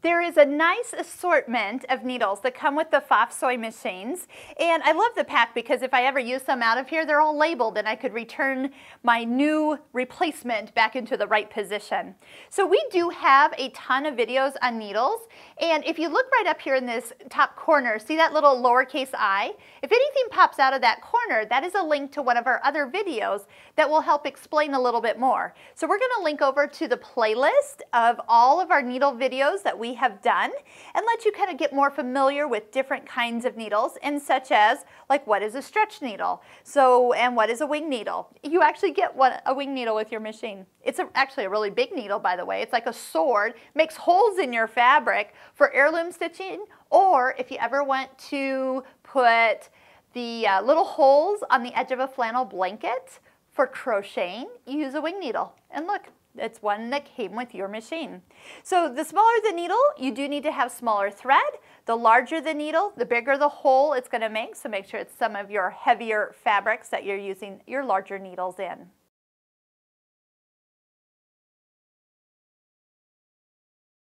There is a nice assortment of needles that come with the Pfaff sewing machines, and I love the pack because if I ever use some out of here, they're all labeled and I could return my new replacement back into the right position. So we do have a ton of videos on needles, and if you look right up here in this top corner, see that little lowercase I? If anything pops out of that corner, that is a link to one of our other videos that will help explain a little bit more. So we're going to link over to the playlist of all of our needle videos that we have done and let you kind of get more familiar with different kinds of needles, and such as like what is a stretch needle, and what is a wing needle. You actually get a wing needle with your machine. It's actually a really big needle, by the way. It's like a sword, makes holes in your fabric for heirloom stitching, or if you ever want to put the little holes on the edge of a flannel blanket for crocheting, you use a wing needle. And look, it's one that came with your machine. So the smaller the needle, you do need to have smaller thread. The larger the needle, the bigger the hole it's going to make. So make sure it's some of your heavier fabrics that you're using your larger needles in.